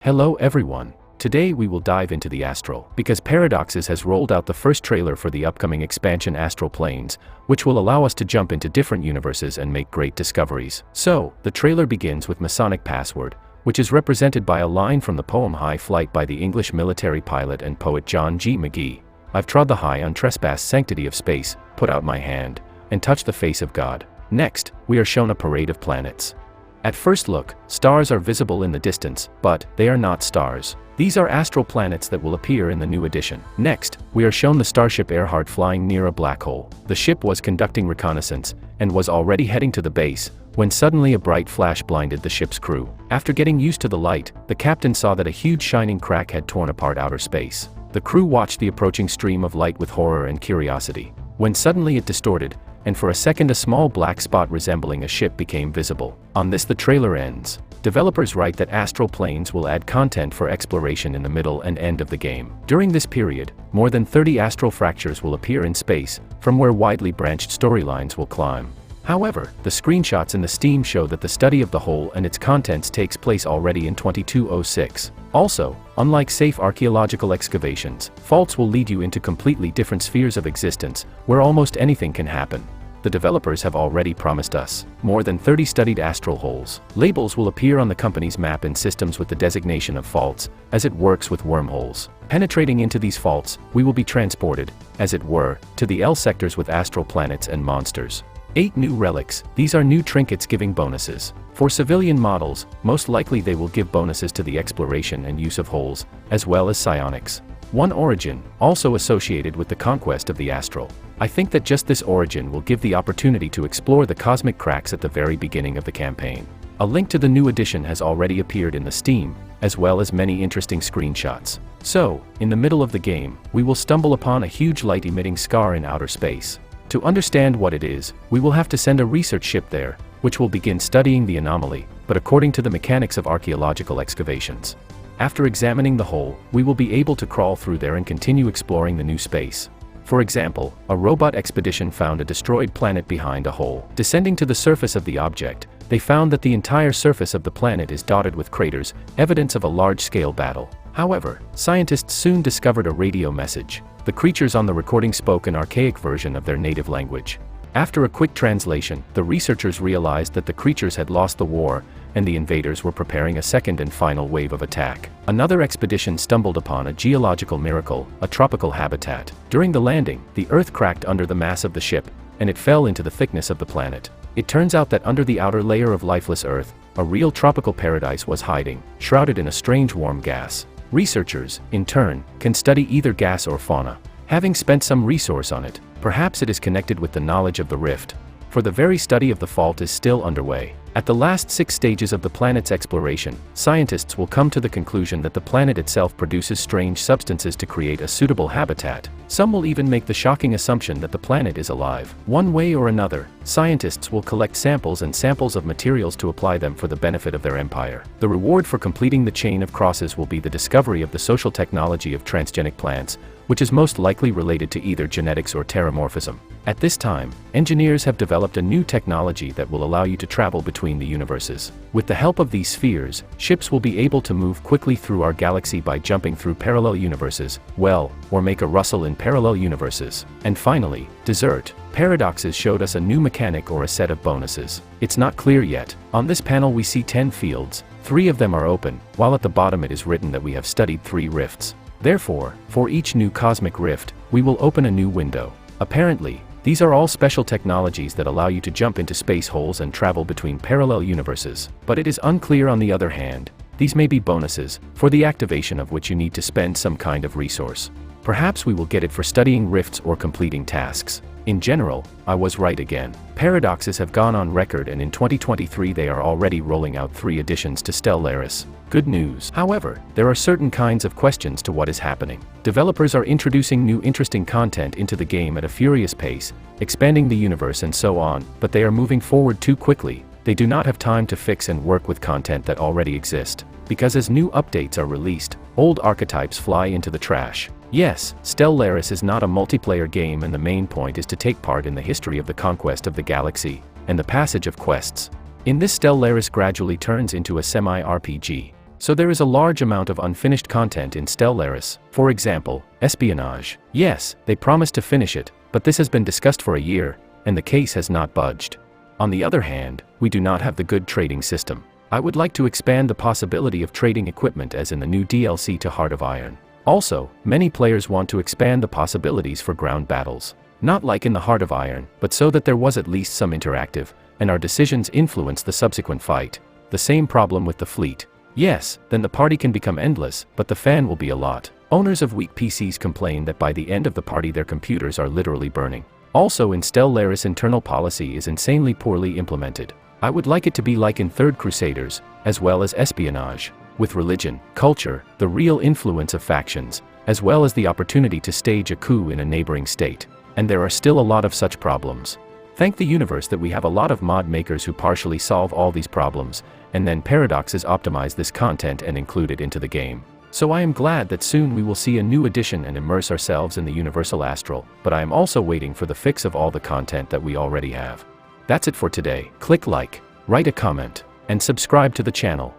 Hello everyone. Today we will dive into the Astral, because Paradoxes has rolled out the first trailer for the upcoming expansion Astral Planes, which will allow us to jump into different universes and make great discoveries. So, the trailer begins with Masonic Password, which is represented by a line from the poem High Flight by the English military pilot and poet John G. McGee. I've trod the high untrespassed sanctity of space, put out my hand, and touched the face of God. Next, we are shown a parade of planets. At first look, stars are visible in the distance, but they are not stars. These are astral planets that will appear in the new edition. Next, we are shown the starship Earhart flying near a black hole. The ship was conducting reconnaissance, and was already heading to the base, when suddenly a bright flash blinded the ship's crew. After getting used to the light, the captain saw that a huge shining crack had torn apart outer space. The crew watched the approaching stream of light with horror and curiosity, when suddenly it distorted, and for a second a small black spot resembling a ship became visible. On this the trailer ends. Developers write that Astral Planes will add content for exploration in the middle and end of the game. During this period, more than 30 astral fractures will appear in space, from where widely branched storylines will climb. However, the screenshots in the Steam show that the study of the hole and its contents takes place already in 2206. Also, unlike safe archaeological excavations, faults will lead you into completely different spheres of existence, where almost anything can happen. The developers have already promised us more than 30 studied astral holes. Labels will appear on the company's map in systems with the designation of faults, as it works with wormholes. Penetrating into these faults, we will be transported, as it were, to the L sectors with astral planets and monsters. 8 new relics. These are new trinkets giving bonuses. For civilian models, most likely they will give bonuses to the exploration and use of holes, as well as psionics. 1 origin, also associated with the conquest of the astral. I think that just this origin will give the opportunity to explore the cosmic cracks at the very beginning of the campaign. A link to the new edition has already appeared in the Steam, as well as many interesting screenshots. So, in the middle of the game, we will stumble upon a huge light-emitting scar in outer space. To understand what it is, we will have to send a research ship there, which will begin studying the anomaly, but according to the mechanics of archaeological excavations. After examining the hole, we will be able to crawl through there and continue exploring the new space. For example, a robot expedition found a destroyed planet behind a hole. Descending to the surface of the object, they found that the entire surface of the planet is dotted with craters, evidence of a large-scale battle. However, scientists soon discovered a radio message. The creatures on the recording spoke an archaic version of their native language. After a quick translation, the researchers realized that the creatures had lost the war, and the invaders were preparing a second and final wave of attack. Another expedition stumbled upon a geological miracle, a tropical habitat. During the landing, the Earth cracked under the mass of the ship, and it fell into the thickness of the planet. It turns out that under the outer layer of lifeless Earth, a real tropical paradise was hiding, shrouded in a strange warm gas. Researchers, in turn, can study either gas or fauna. Having spent some resource on it, perhaps it is connected with the knowledge of the rift. For the very study of the fault is still underway. At the last 6 stages of the planet's exploration, scientists will come to the conclusion that the planet itself produces strange substances to create a suitable habitat. Some will even make the shocking assumption that the planet is alive. One way or another, scientists will collect samples of materials to apply them for the benefit of their empire. The reward for completing the chain of crosses will be the discovery of the social technology of transgenic plants, which is most likely related to either genetics or terramorphism. At this time, engineers have developed a new technology that will allow you to travel between the universes. With the help of these spheres, ships will be able to move quickly through our galaxy by jumping through parallel universes, or make a rustle in parallel universes. And finally, dessert. Paradoxes showed us a new mechanic or a set of bonuses. It's not clear yet. On this panel we see 10 fields, 3 of them are open, while at the bottom it is written that we have studied 3 rifts. Therefore, for each new cosmic rift, we will open a new window. Apparently, these are all special technologies that allow you to jump into space holes and travel between parallel universes. But it is unclear on the other hand. These may be bonuses, for the activation of which you need to spend some kind of resource. Perhaps we will get it for studying rifts or completing tasks. In general, I was right again. Paradoxes have gone on record, and in 2023 they are already rolling out 3 additions to Stellaris. Good news. However, there are certain kinds of questions to what is happening. Developers are introducing new interesting content into the game at a furious pace, expanding the universe and so on, but they are moving forward too quickly. They do not have time to fix and work with content that already exists, because as new updates are released, old archetypes fly into the trash. Yes, Stellaris is not a multiplayer game, and the main point is to take part in the history of the conquest of the galaxy, and the passage of quests. In this, Stellaris gradually turns into a semi-RPG. So there is a large amount of unfinished content in Stellaris, for example, espionage. Yes, they promised to finish it, but this has been discussed for a year, and the case has not budged. On the other hand, we do not have the good trading system. I would like to expand the possibility of trading equipment as in the new DLC to Heart of Iron. Also, many players want to expand the possibilities for ground battles. Not like in the Heart of Iron, but so that there was at least some interactive, and our decisions influence the subsequent fight. The same problem with the fleet. Yes, then the party can become endless, but the fan will be a lot. Owners of weak PCs complain that by the end of the party their computers are literally burning. Also in Stellaris, internal policy is insanely poorly implemented. I would like it to be like in Third Crusaders, as well as espionage, with religion, culture, the real influence of factions, as well as the opportunity to stage a coup in a neighboring state. And there are still a lot of such problems. Thank the universe that we have a lot of mod makers who partially solve all these problems, and then Paradoxes optimize this content and include it into the game. So I am glad that soon we will see a new edition and immerse ourselves in the Universal Astral, but I am also waiting for the fix of all the content that we already have. That's it for today. Click like, write a comment, and subscribe to the channel.